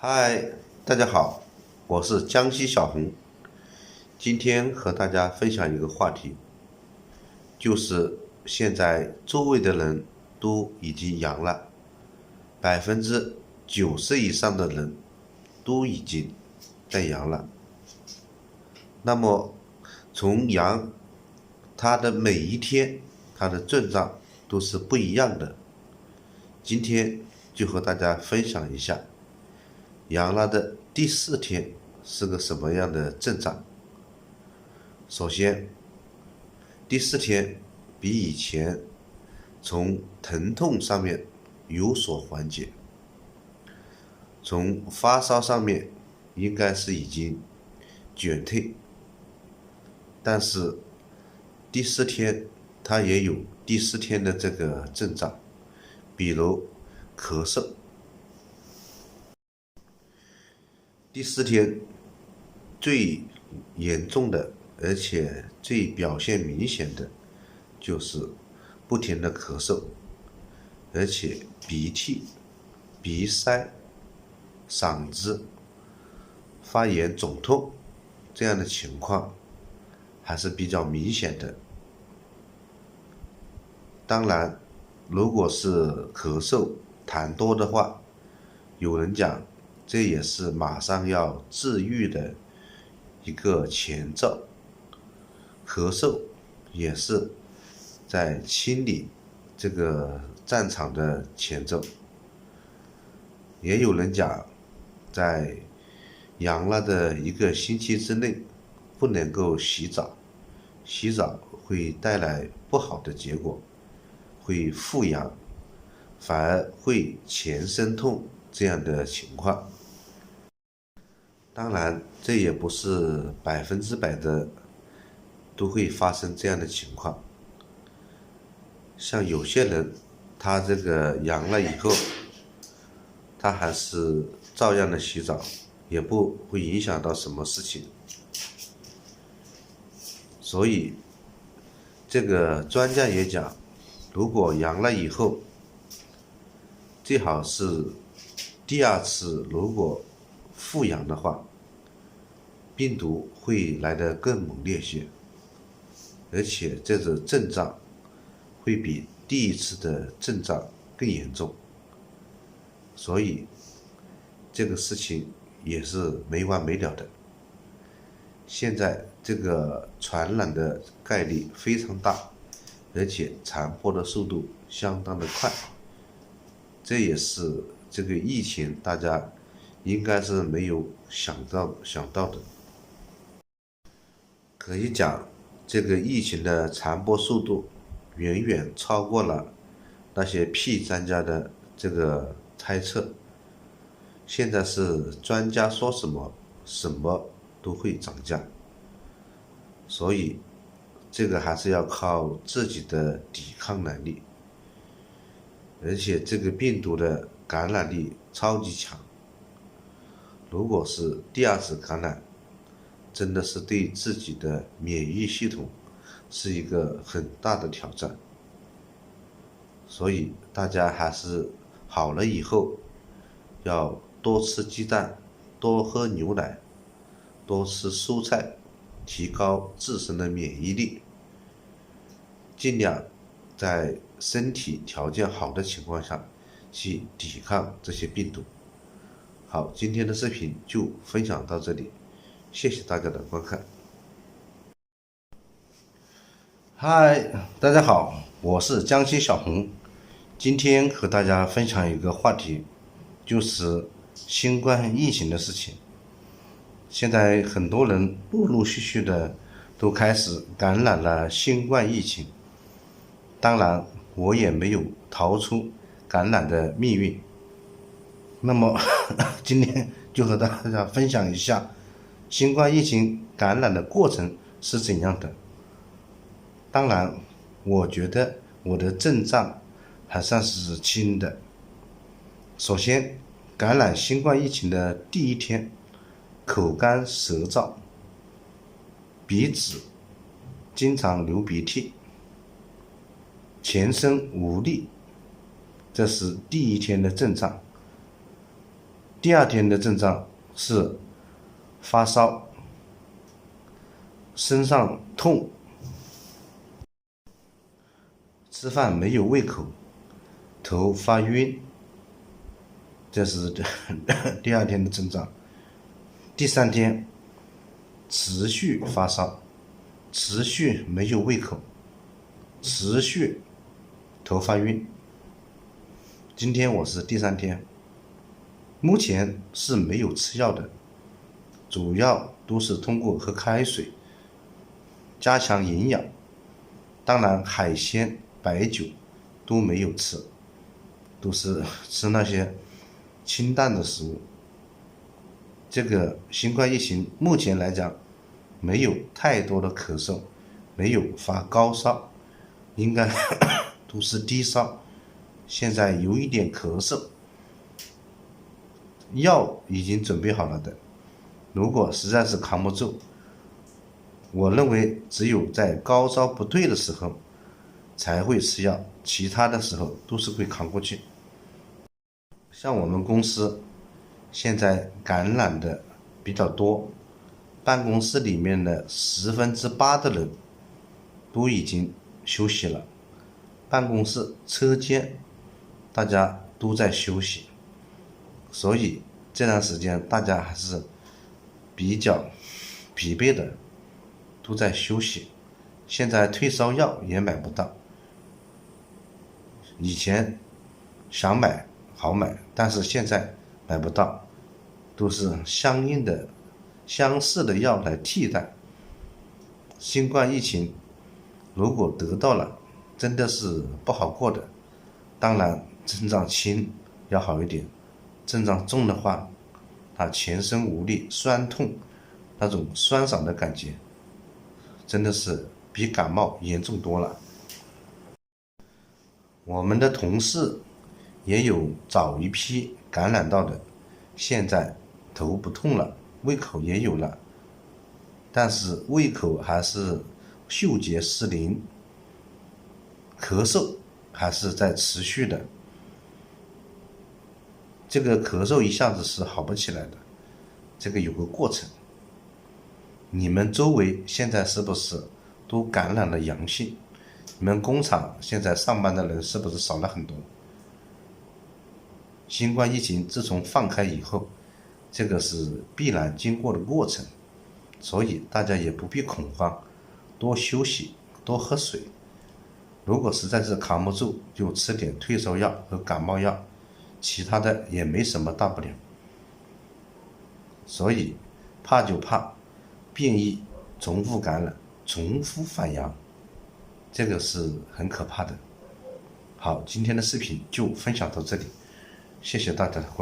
嗨，大家好，我是江西小红。今天和大家分享一个话题，就是现在周围的人都已经阳了，90%以上的人都已经在阳了。那么从阳，它的每一天，它的症状都是不一样的。今天就和大家分享一下阳了的第4天是个什么样的症状。首先，第4天比以前从疼痛上面有所缓解，从发烧上面应该是已经减退，但是第4天它也有第4天的这个症状，比如咳嗽。第4天最严重的，而且最表现明显的，就是不停的咳嗽，而且鼻涕、鼻塞、嗓子发炎肿痛这样的情况还是比较明显的。当然，如果是咳嗽痰多的话，有人讲这也是马上要治愈的一个前兆，咳嗽也是在清理这个战场的前奏。也有人讲，在阳了的1个星期之内不能够洗澡，洗澡会带来不好的结果，会复阳，反而会全身痛这样的情况。当然，这也不是100%的都会发生这样的情况。像有些人，他这个阳了以后，他还是照样的洗澡，也不会影响到什么事情。所以，这个专家也讲，如果阳了以后，最好是第2次如果复阳的话，病毒会来得更猛烈些，而且这种症状会比第1次的症状更严重。所以这个事情也是没完没了的。现在这个传染的概率非常大，而且传播的速度相当的快，这也是这个疫情大家应该是没有想到的。可以讲，这个疫情的传播速度远远超过了那些屁专家的这个猜测。现在是专家说什么，什么都会涨价，所以这个还是要靠自己的抵抗能力，而且这个病毒的感染力超级强。如果是第2次感染，真的是对自己的免疫系统是一个很大的挑战。所以大家还是好了以后要多吃鸡蛋，多喝牛奶，多吃蔬菜，提高自身的免疫力，尽量在身体条件好的情况下去抵抗这些病毒。好，今天的视频就分享到这里，谢谢大家的观看。嗨，大家好，我是江西小红。今天和大家分享一个话题，就是新冠疫情的事情。现在很多人陆陆续续的都开始感染了新冠疫情，当然我也没有逃出感染的命运。那么今天就和大家分享一下新冠疫情感染的过程是怎样的。当然，我觉得我的症状还算是轻的。首先，感染新冠疫情的第1天，口干舌燥，鼻子经常流鼻涕，全身无力，这是第1天的症状。第二天的症状是发烧、身上痛、吃饭没有胃口、头发晕，这是第二天的症状。第三天持续发烧，持续没有胃口，持续头发晕。今天我是第三天，目前是没有吃药的，主要都是通过喝开水加强营养，当然海鲜、白酒都没有吃，都是吃那些清淡的食物。这个新冠疫情目前来讲没有太多的咳嗽，没有发高烧，应该都是低烧，现在有一点咳嗽，药已经准备好了的，如果实在是扛不住，我认为只有在高烧不退的时候才会吃药，其他的时候都是会扛过去。像我们公司现在感染的比较多，办公室里面的8%的人都已经休息了，办公室车间大家都在休息，所以这段时间大家还是比较疲惫的，都在休息。现在退烧药也买不到，以前想买好买，但是现在买不到，都是相应的相似的药来替代。新冠疫情如果得到了，真的是不好过的。当然症状轻要好一点，症状重的话，他全身无力、酸痛，那种酸爽的感觉真的是比感冒严重多了。我们的同事也有早一批感染到的，现在头不痛了，胃口也有了，但是胃口还是嗅觉失灵，咳嗽还是在持续的。这个咳嗽一下子是好不起来的，这个有个过程。你们周围现在是不是都感染了阳性？你们工厂现在上班的人是不是少了很多？新冠疫情自从放开以后，这个是必然经过的过程，所以大家也不必恐慌，多休息，多喝水。如果实在是扛不住，就吃点退烧药和感冒药，其他的也没什么大不了。所以怕就怕变异重复感染、重复反阳，这个是很可怕的。好，今天的视频就分享到这里，谢谢大家的关注。